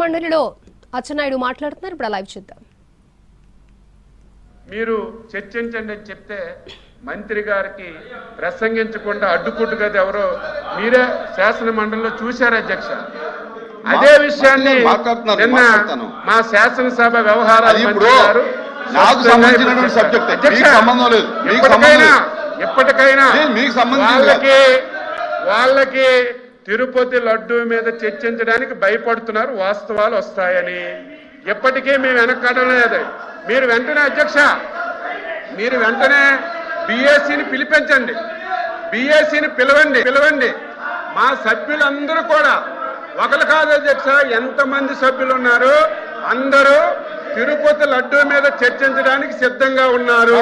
మండలిలో అచ్చెన్నాయుడు మాట్లాడుతున్నారు. ఇప్పుడు లైవ్ చూద్దాం. మీరు చర్చించండి అని చెప్తే మంత్రి గారికి ప్రసంగించకుండా అడ్డుకుంటున్నది ఎవరో మీరే శాసన మండలిలో చూశారు అధ్యక్ష. అదే విషయాన్ని నిన్న మా శాసనసభ వ్యవహారాల మంత్రి గారు ఎప్పటికైనా వాళ్ళకి తిరుపతి లడ్డూ మీద చర్చించడానికి భయపడుతున్నారు. వాస్తవాలు వస్తాయని ఎప్పటికీ మేము వెనక్కడం లేదు. మీరు వెంటనే అధ్యక్ష మీరు వెంటనే బిఎస్సిని పిలిపించండి, బిఎస్సిని పిలవండి. మా సభ్యులందరూ కూడా ఒకరు కాదు అధ్యక్ష, ఎంతమంది సభ్యులు ఉన్నారు అందరూ తిరుపతి లడ్డూ మీద చర్చించడానికి సిద్ధంగా ఉన్నారు.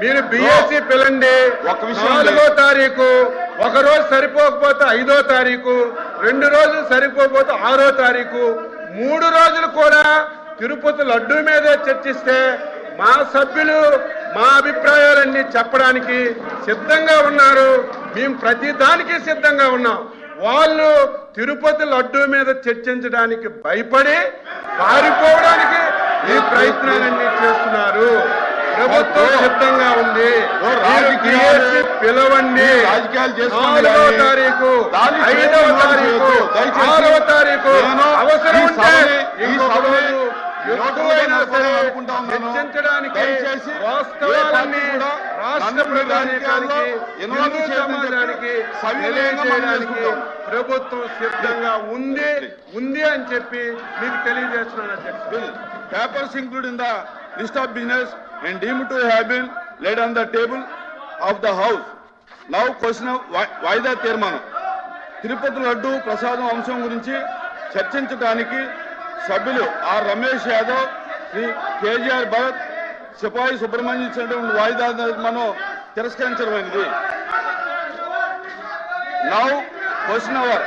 మీరు బిఎస్సి పిలండి. 4వ తారీఖు, ఒక రోజు సరిపోకపోతే 5వ తారీఖు, 2 రోజులు సరిపోకపోతే 6వ తారీఖు, 3 రోజులు కూడా తిరుపతి లడ్డూ మీద చర్చిస్తే మా సభ్యులు మా అభిప్రాయాలన్నీ చెప్పడానికి సిద్ధంగా ఉన్నారు. మేము ప్రతి దానికి సిద్ధంగా ఉన్నాం. వాళ్ళు తిరుపతి లడ్డూ మీద చర్చించడానికి భయపడి పారిపోవడానికి ఈ ప్రయత్నాలన్నీ చేస్తున్నారు. ప్రభుత్వం సిద్ధంగా ఉంది. పిలవండి. 4వ తారీఖు, 5వ తారీఖు, 6వ తారీఖు అవసరం ఉంటే చర్చించడానికి వాస్తవాలన్నీ రాష్ట్ర ప్రజానీకానికి, హిందూ సమాజానికి తెలియజేయడానికి ప్రభుత్వం సిద్ధంగా ఉంది అని చెప్పి మీకు తెలియజేస్తున్నాను అధ్యక్షుడు. Papers included in the list of business and deemed to have been laid on the table of the House. Now question of వాయిదా తీర్మానం. తిరుపతి లడ్డు ప్రసాదం అంశం గురించి చర్చించడానికి సభ్యులు ఆర్ రమేష్ యాదవ్, శ్రీ కేజీఆర్ భరత్, సిపాయి సుబ్రహ్మణ్యం ఇచ్చినటువంటి వాయిదా తీర్మానం తిరస్కరించడమైనది. Now question hour